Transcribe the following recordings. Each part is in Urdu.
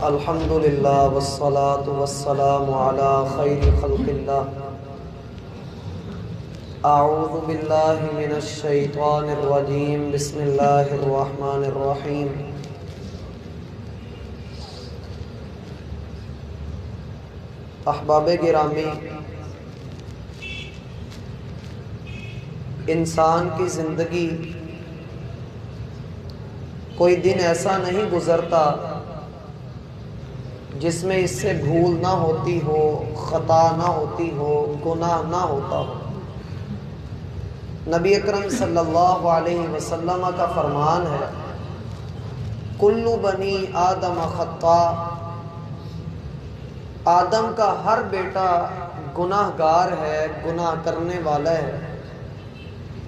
الحمد للہ والصلاة والسلام علی خیر خلق اللہ۔ اعوذ باللہ من الشیطان الرجیم، بسم اللہ الرحمن الرحیم۔ احباب گرامی، انسان کی زندگی کوئی دن ایسا نہیں گزرتا جس میں اس سے بھول نہ ہوتی ہو، خطا نہ ہوتی ہو، گناہ نہ ہوتا ہو۔ نبی اکرم صلی اللہ علیہ وسلم کا فرمان ہے، کل بنی آدم خطاء، آدم کا ہر بیٹا گناہ گار ہے، گناہ کرنے والا ہے۔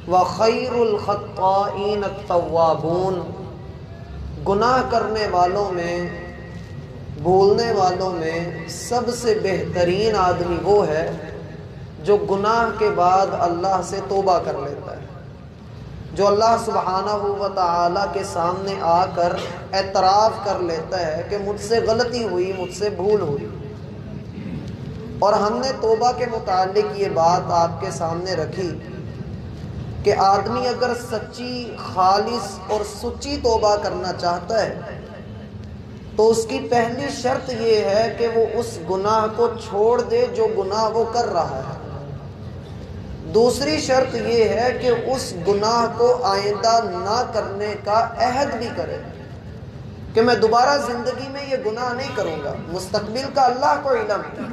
وخیر الخطائین التوابون، گناہ کرنے والوں میں، بھولنے والوں میں سب سے بہترین آدمی وہ ہے جو گناہ کے بعد اللہ سے توبہ کر لیتا ہے، جو اللہ سبحانہ و تعالی کے سامنے آ کر اعتراف کر لیتا ہے کہ مجھ سے غلطی ہوئی، مجھ سے بھول ہوئی۔ اور ہم نے توبہ کے متعلق یہ بات آپ کے سامنے رکھی کہ آدمی اگر سچی، خالص اور سچی توبہ کرنا چاہتا ہے تو اس کی پہلی شرط یہ ہے کہ وہ اس گناہ کو چھوڑ دے جو گناہ وہ کر رہا ہے۔ دوسری شرط یہ ہے کہ اس گناہ کو آئندہ نہ کرنے کا عہد بھی کرے کہ میں دوبارہ زندگی میں یہ گناہ نہیں کروں گا۔ مستقبل کا اللہ کو علم ہے،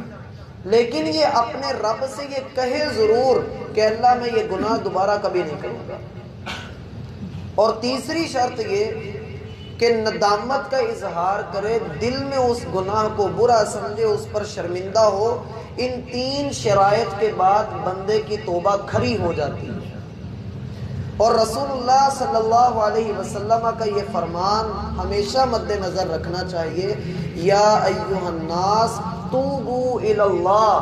لیکن یہ اپنے رب سے یہ کہے ضرور کہ اللہ میں یہ گناہ دوبارہ کبھی نہیں کروں گا۔ اور تیسری شرط یہ کہ ندامت کا اظہار کرے، دل میں اس گناہ کو برا سمجھے، اس پر شرمندہ ہو۔ ان تین شرائط کے بعد بندے کی توبہ کھری ہو جاتی ہے۔ اور رسول اللہ صلی اللہ علیہ وسلم کا یہ فرمان ہمیشہ مد نظر رکھنا چاہیے، یا ایھا الناس توبوا الی اللہ،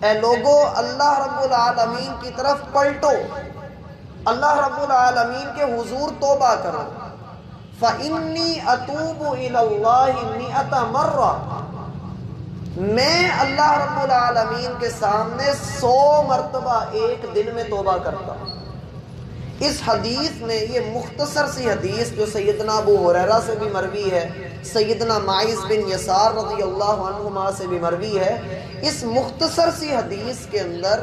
اے لوگو اللہ رب العالمین کی طرف پلٹو، اللہ رب العالمین کے حضور توبہ کرو۔ فَإِنِّي أَتُوبُ إِلَى اللَّهِ مِئَةَ مَرَّةٍ، میں اللہ رب العالمین کے سامنے 100 مرتبہ ایک دن میں توبہ کرتا ہوں۔ اس حدیث میں، یہ مختصر سی حدیث جو سیدنا ابو ہریرہ سے بھی مروی ہے، سیدنا معاذ بن یسار رضی اللہ عنہما سے بھی مروی ہے، اس مختصر سی حدیث کے اندر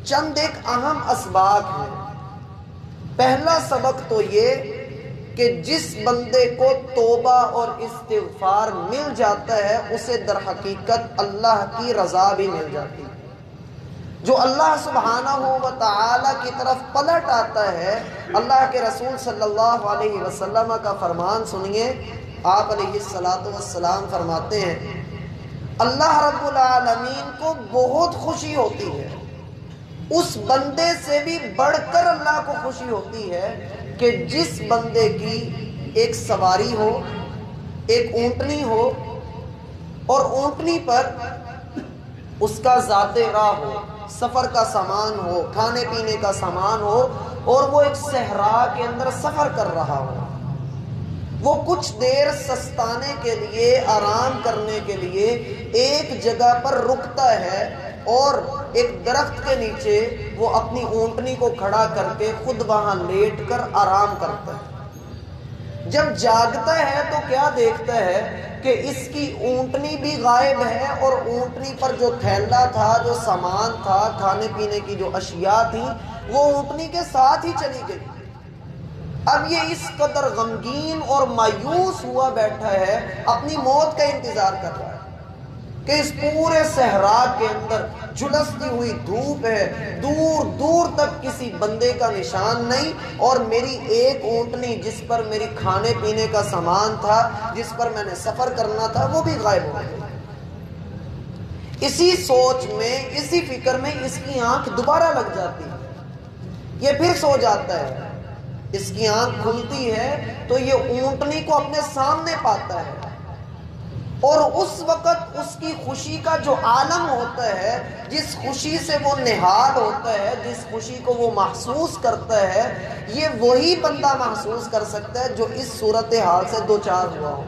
چند ایک اہم اسباق ہیں۔ پہلا سبق تو یہ کہ جس بندے کو توبہ اور استغفار مل جاتا ہے اسے در حقیقت اللہ کی رضا بھی مل جاتی ہے۔ جو اللہ سبحانہ و تعالی کی طرف پلٹ آتا ہے، اللہ کے رسول صلی اللہ علیہ وسلم کا فرمان سنیے، آپ علیہ السلام فرماتے ہیں، اللہ رب العالمین کو بہت خوشی ہوتی ہے، اس بندے سے بھی بڑھ کر اللہ کو خوشی ہوتی ہے کہ جس بندے کی ایک سواری ہو، ایک اونٹنی ہو، اور اونٹنی پر اس کا ذات راہ ہو، سفر کا سامان ہو، کھانے پینے کا سامان ہو، اور وہ ایک صحرا کے اندر سفر کر رہا ہو۔ وہ کچھ دیر سستانے کے لیے، آرام کرنے کے لیے ایک جگہ پر رکتا ہے اور ایک درخت کے نیچے وہ اپنی اونٹنی کو کھڑا کر کے خود وہاں لیٹ کر آرام کرتا ہے۔ جب جاگتا ہے تو کیا دیکھتا ہے کہ اس کی اونٹنی بھی غائب ہے، اور اونٹنی پر جو تھیلا تھا، جو سامان تھا، کھانے پینے کی جو اشیاء تھی، وہ اونٹنی کے ساتھ ہی چلی گئی۔ اب یہ اس قدر غمگین اور مایوس ہوا بیٹھا ہے، اپنی موت کا انتظار کر رہا ہے کہ اس پورے صحرا کے اندر جھلستی ہوئی دھوپ ہے، دور دور تک کسی بندے کا نشان نہیں، اور میری ایک اونٹنی جس پر میری کھانے پینے کا سامان تھا، جس پر میں نے سفر کرنا تھا، وہ بھی غائب ہو گئی۔ اسی سوچ میں، اسی فکر میں اس کی آنکھ دوبارہ لگ جاتی ہے، یہ پھر سو جاتا ہے۔ اس کی آنکھ کھلتی ہے تو یہ اونٹنی کو اپنے سامنے پاتا ہے، اور اس وقت اس کی خوشی کا جو عالم ہوتا ہے، جس خوشی سے وہ نہال ہوتا ہے، جس خوشی کو وہ محسوس کرتا ہے، یہ وہی بندہ محسوس کر سکتا ہے جو اس صورتحال سے دوچار ہوا ہو۔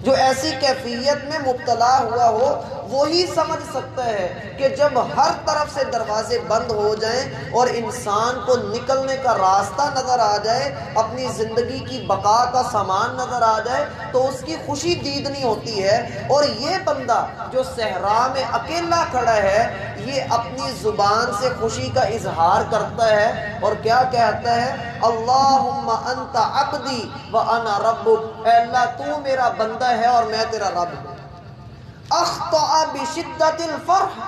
جو ایسی کیفیت میں مبتلا ہوا ہو وہی سمجھ سکتا ہے کہ جب ہر طرف سے دروازے بند ہو جائیں اور انسان کو نکلنے کا راستہ نظر آ جائے، اپنی زندگی کی بقا کا سامان نظر آ جائے، تو اس کی خوشی دیدنی ہوتی ہے۔ اور یہ بندہ جو صحرا میں اکیلا کھڑا ہے، یہ اپنی زبان سے خوشی کا اظہار کرتا ہے اور کیا کہتا ہے؟ اللہم انت عبدی وانا ربک، اے اللہ تو میرا بندہ ہے اور میں تیرا رب ہوں۔ اخطأ بشدت الفرح،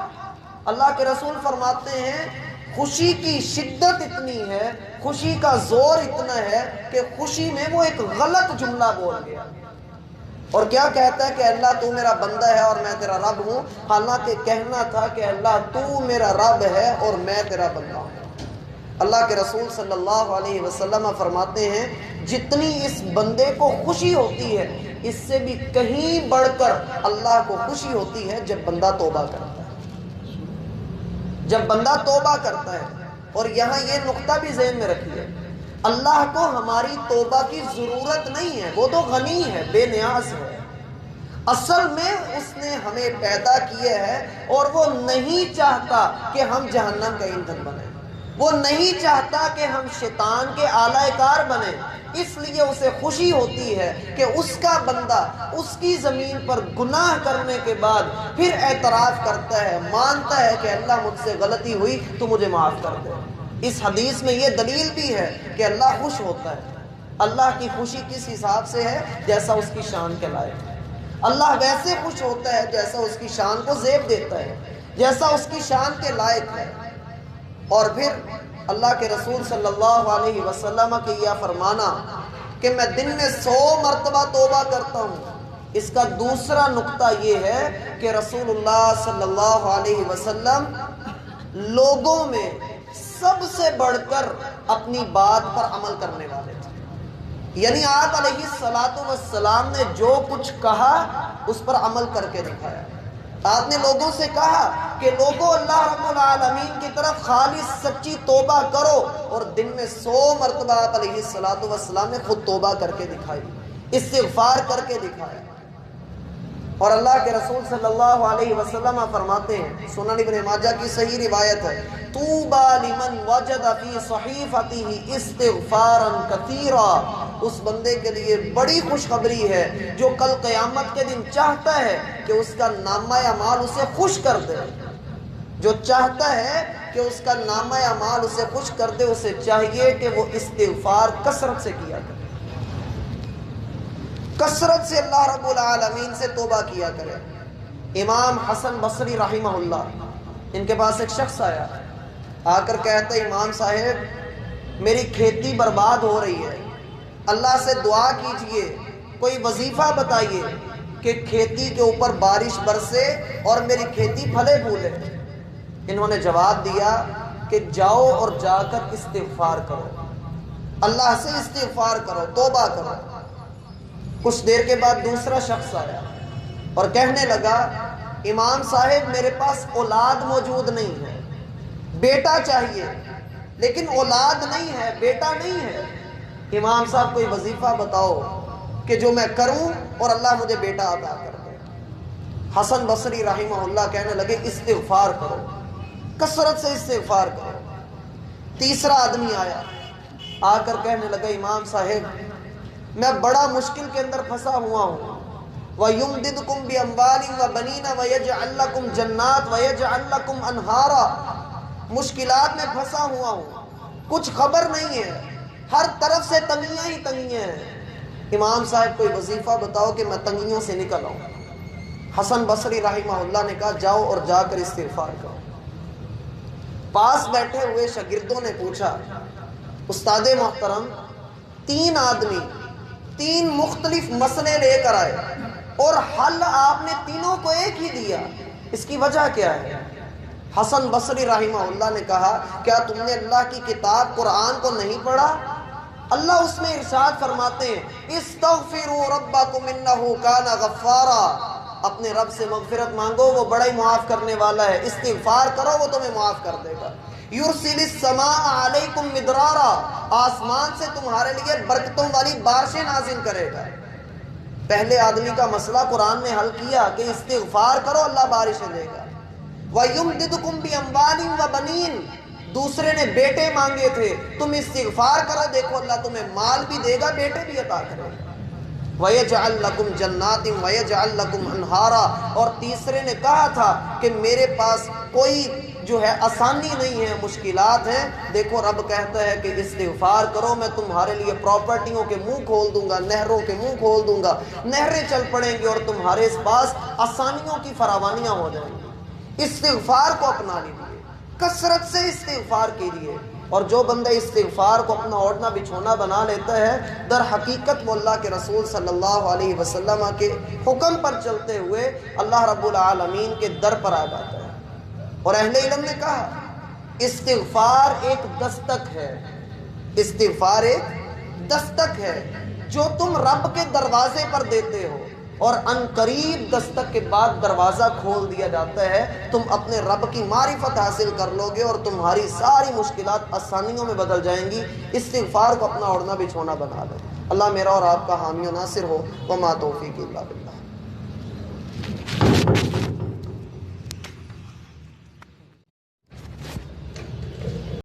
اللہ کے رسول فرماتے ہیں خوشی کی شدت اتنی ہے، خوشی کا زور اتنا ہے کہ خوشی میں وہ ایک غلط جملہ بول گیا، اور کیا کہتا ہے کہ اللہ تو میرا بندہ ہے اور میں تیرا رب ہوں، حالانکہ کہنا تھا کہ اللہ تو میرا رب ہے اور میں تیرا بندہ ہوں۔ اللہ کے رسول صلی اللہ علیہ وسلم فرماتے ہیں جتنی اس بندے کو خوشی ہوتی ہے، اس سے بھی کہیں بڑھ کر اللہ کو خوشی ہوتی ہے جب بندہ توبہ کرتا ہے، جب بندہ توبہ کرتا ہے۔ اور یہاں یہ نقطہ بھی ذہن میں رکھیے، اللہ کو ہماری توبہ کی ضرورت نہیں ہے، وہ تو غنی ہے، بے نیاز ہے۔ اصل میں اس نے ہمیں پیدا کیا ہے اور وہ نہیں چاہتا کہ ہم جہنم کا ایندھن بنیں، وہ نہیں چاہتا کہ ہم شیطان کے آلہ کار بنیں، اس لیے اسے خوشی ہوتی ہے کہ اس کا بندہ اس کی زمین پر گناہ کرنے کے بعد پھر اعتراف کرتا ہے، مانتا ہے کہ اللہ مجھ سے غلطی ہوئی تو مجھے معاف کر دے۔ اس حدیث میں یہ دلیل بھی ہے کہ اللہ خوش ہوتا ہے۔ اللہ کی خوشی کس حساب سے ہے؟ جیسا اس کی شان کے لائق ہے۔ اللہ ویسے خوش ہوتا ہے جیسا اس کی شان کو زیب دیتا ہے، جیسا اس کی شان کے لائق ہے۔ اور پھر اللہ کے رسول صلی اللہ علیہ وسلم کے یہ فرمانا کہ میں دن میں 100 مرتبہ توبہ کرتا ہوں، اس کا دوسرا نقطہ یہ ہے کہ رسول اللہ صلی اللہ علیہ وسلم لوگوں میں سب سے بڑھ کر اپنی بات پر عمل کرنے والے تھے، یعنی آپ علیہ السلام نے جو کچھ کہا اس پر عمل کر کے دکھایا۔ آپ نے لوگوں سے کہا کہ لوگوں اللہ رب العالمین کی طرف خالص سچی توبہ کرو، اور دن میں 100 مرتبہ آپ علیہ السلام نے خود توبہ کر کے دکھائی، استغفار کر کے دکھایا۔ اور اللہ کے رسول صلی اللہ علیہ وسلم فرماتے ہیں، سنن ابن ماجہ کی صحیح روایت ہے، طوبی لمن وجد فی صحیفتہ استغفارا کثیرا، اس بندے کے لیے بڑی خوشخبری ہے جو کل قیامت کے دن چاہتا ہے کہ اس کا نامہ اعمال اسے خوش کر دے، جو چاہتا ہے کہ اس کا نامہ اعمال اسے خوش کر دے، اسے چاہیے کہ وہ استغفار کثرت سے کیا کرے، کثرت سے اللہ رب العالمین سے توبہ کیا کرے۔ امام حسن بصری رحمہ اللہ، ان کے پاس ایک شخص آیا، آ کر کہتا ہے امام صاحب میری کھیتی برباد ہو رہی ہے، اللہ سے دعا کیجئے، کوئی وظیفہ بتائیے کہ کھیتی کے اوپر بارش برسے اور میری کھیتی پھلے پھولے۔ انہوں نے جواب دیا کہ جاؤ اور جا کر استغفار کرو، اللہ سے استغفار کرو، توبہ کرو۔ کچھ دیر کے بعد دوسرا شخص آیا اور کہنے لگا امام صاحب میرے پاس اولاد موجود نہیں ہے، بیٹا چاہیے لیکن اولاد نہیں ہے، بیٹا نہیں ہے، امام صاحب کوئی وظیفہ بتاؤ کہ جو میں کروں اور اللہ مجھے بیٹا عطا کر دے۔ حسن بصری رحمہ اللہ کہنے لگے استغفار کرو، کثرت سے استغفار کرو۔ تیسرا آدمی آیا، آ کر کہنے لگا امام صاحب میں بڑا مشکل کے اندر پھنسا ہوا ہوں، وَيُمْدِدْكُمْ بِأَمْوَالٍ وَبَنِينَ وَيَجْعَلْ لَكُمْ جَنَّاتٍ وَيَجْعَلْ لَكُمْ أَنْهَارًا، مشکلات میں پھنسا ہوا ہوں، کچھ خبر نہیں ہے، ہر طرف سے تنگیاں ہی تنگیاں ہیں، امام صاحب کوئی وظیفہ بتاؤ کہ میں تنگیوں سے نکل آؤں۔ حسن بصری رحمہ اللہ نے کہا جاؤ اور جا کر استغفار کرو۔ پاس بیٹھے ہوئے شاگردوں نے پوچھا استاد محترم 3 آدمی 3 مختلف مسئلے لے کر آئے اور حل آپ نے تینوں کو ایک ہی دیا، اس کی وجہ کیا ہے؟ حسن بصری رحمہ اللہ نے کہا کیا تم نے اللہ کی کتاب قرآن کو نہیں پڑھا؟ اللہ اس میں ارشاد فرماتے ہیں استغفروا ربکم انہ کان غفارا، اپنے رب سے مغفرت مانگو وہ بڑا ہی معاف کرنے والا ہے، استغفار کرو وہ تمہیں معاف کر دے گا۔ یرسل السماء علیکم مدرارا، آسمان سے تمہارے لیے برکتوں والی بارشیں نازل کرے گا۔ پہلے آدمی کا مسئلہ قرآن نے حل کیا کہ استغفار کرو اللہ بارشیں دے گا. وَيُمْدِدُكُمْ بِأَمْوَالٍ وَبَنِينَ، دوسرے نے بیٹے مانگے تھے، تم استغفار کرو دیکھو اللہ تمہیں مال بھی دے گا، بیٹے بھی عطا کرے گا. وَيَجْعَلْ لَكُمْ جَنَّاتٍ وَيَجْعَلْ لَكُمْ أَنْهَارًا، اور تیسرے نے کہا تھا کہ میرے پاس کوئی جو ہے آسانی نہیں ہے، مشکلات ہیں. دیکھو رب کہتا ہے کہ استغفار کرو، میں تمہارے لیے پراپرٹیوں کے منہ کھول دوں گا، نہروں کے منہ کھول دوں گا، نہریں چل پڑیں گی اور تمہارے پاس آسانیوں کی فراوانیاں ہو جائیں گی. استغفار کو اپنا لیجیے، کثرت سے استغفار کیجیے. اور جو بندہ استغفار کو اپنا اوڑھنا بچھونا بنا لیتا ہے، در حقیقت وہ اللہ کے رسول صلی اللہ علیہ وسلم کے حکم پر چلتے ہوئے اللہ رب العالمین کے در پر آ جاتا ہے. اور اہل علم نے کہا استغفار ایک دستک ہے، استغفار ایک دستک ہے جو تم رب کے دروازے پر دیتے ہو، اور ان قریب دستک کے بعد دروازہ کھول دیا جاتا ہے. تم اپنے رب کی معرفت حاصل کر لو گے اور تمہاری ساری مشکلات آسانیوں میں بدل جائیں گی. استغفار کو اپنا اوڑھنا بچھونا بنا لو. اللہ میرا اور آپ کا حامی و ناصر ہو. وما توفیق الا باللہ.